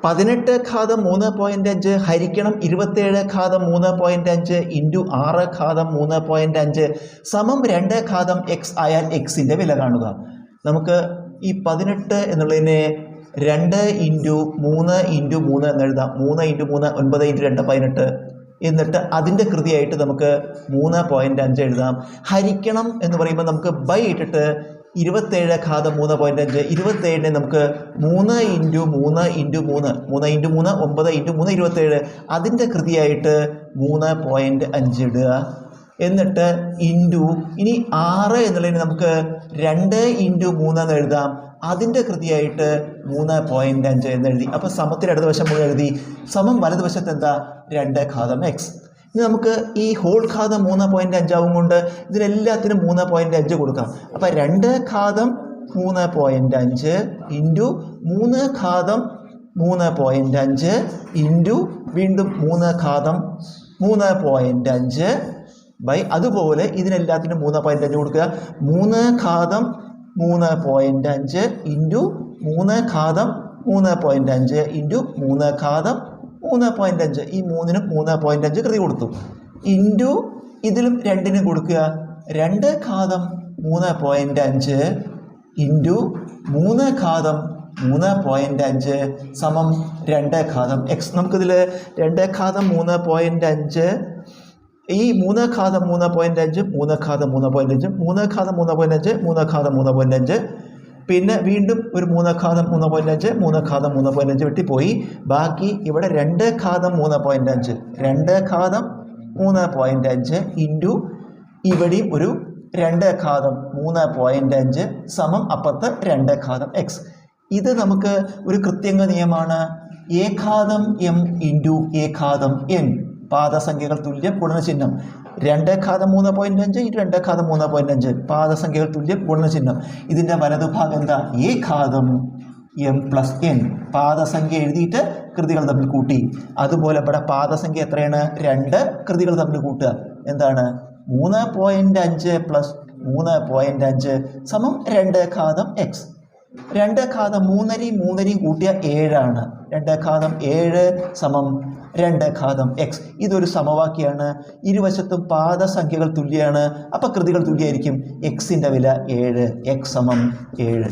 18 ഘാതം 3.5 ഹരിക്കണം 27 ഘാതം 3.5 ഇൻറ്റു 6 ഘാതം 3.5 സമം 2 ഘാതം എക്സ് ആയാൽ എക്സിൻ്റെ വില കാണുക. നമുക്ക് ഈ 18 എന്നുള്ളതിനെ 2 ഇൻറ്റു 3 ഇൻറ്റു 3 എന്നെഴുതാം. 3 ഇൻറ്റു 3 9 ഇൻറ്റു 2 18. എന്നിട്ട് അതിൻ്റെ കൃതിയായിട്ട് നമുക്ക് 3.5 എഴുതാം. ഹരിക്കണം എന്ന് പറയുമ്പോൾ നമുക്ക് ബൈ ഇട്ടിട്ട് 27 ഘാതം 3.5 27 നമുക്ക് 3 ഇൻറ്റു 3 ഇൻറ്റു 3 3 ഇൻറ്റു 3 9 ഇൻറ്റു 3 27 അതിൻ്റെ കൃതിയായിട്ട് 3.5 ഇടുക. എന്നിട്ട് ഇൻറ്റു ഇനി 6 എന്നുള്ളതിന് നമുക്ക് 2 ഇൻറ്റു 3 എന്ന് എഴുതാം. അതിൻ്റെ കൃതിയായിട്ട് 3.5 എന്ന് എഴുതി. അപ്പോൾ സമത്തിൽ ഇടതുവശം മുഴുവൻ എഴുതി. സമം വലതുവശത്ത് എന്താ 2 ഘാതം എക്സ്. ഇനി നമുക്ക് ഈ ഹോൾ ഘാതം 3.5 ആവും കൊണ്ട് ഇതിനെല്ലാത്തിനും 3.5 കൊടുക്കാം. അപ്പോൾ 2 ഘാതം 3.5 ഇൻറ്റു 3 ഘാതം 3.5 ഇൻറ്റു വീണ്ടും 3 ഘാതം 3.5 ബൈ അതുപോലെ ഇതിനെല്ലാത്തിനും 3.5 കൊടുക്കുക. 3 ഘാതം 3.5 ഇൻറ്റു 3 ഘാതം 3.5 ഇൻറ്റു 3 ഘാതം 3.5 ഈ 3നും 3.5 കൃതി കൊടുത്തു. ഇൻറ്റു ഇതിലും 2നും കൊടുക്കുക. 2 ഘാതം 3.5 ഇൻറ്റു 3 ഘാതം 3.5 സമം 2 ഘാതം എക്സ്. നമുക്കിതിൽ 2 ഘാതം 3.5 ഈ 3 ഘാതം 3.5 3 ഘാതം 3.5 3 ഘാതം 3.5 3 ഘാതം 3.5 പിന്നെ വീണ്ടും ഒരു 3 ഘാതം 3.5 3 ഘാതം 3.5 വെട്ടിപ്പോയി. ബാക്കി ഇവിടെ 2 ഘാതം 3.5 2 ഘാതം 3.5 ഇൻറ്റു ഇവിടെയും ഒരു 2 ഘാതം 3.5 സമം അപ്പുറത്ത് 2 ഘാതം എക്സ്. ഇത് നമുക്ക് ഒരു കൃത്യംഗ നിയമമാണ്. എ ഘാതം എം ഇൻറ്റു എ ഘാതം എൻ പാദസംഖ്യകൾ തുല്യം ഗുണനചിഹ്നം. 2 ഘാതം 3.5 ഇൻറ്റു 2 ഘാതം 3.5 പാദസംഖ്യകൾ തുല്യം ഗുണനചിഹ്നം. ഇതിൻ്റെ വലതുഭാഗം എന്താ എ ഘാതം എം പ്ലസ് എൻ. പാദസംഖ്യ എഴുതിയിട്ട് കൃതികൾ തമ്മിൽ കൂട്ടി. അതുപോലെ ഇവിടെ പാദസംഖ്യ എത്രയാണ് 2 കൃതികൾ തമ്മിൽ കൂട്ടുക. എന്താണ് 3.5 പ്ലസ് 3.5 സമം 2 ഘാതം എക്സ്. 2 ഘാതം 3 കൂട്ടിയ 7 ആണ്. 2 ഘാതം 7 സമം 2 ഘാതം എക്സ്. ഇതൊരു സമവാക്യമാണ്. ഇരുവശത്തും പാദസംഖ്യകൾ തുല്യമാണ്. അപ്പോൾ കൃതികൾ തുല്യമായിരിക്കും. എക്സിൻ്റെ വില 7 എക്സ് സമം 7.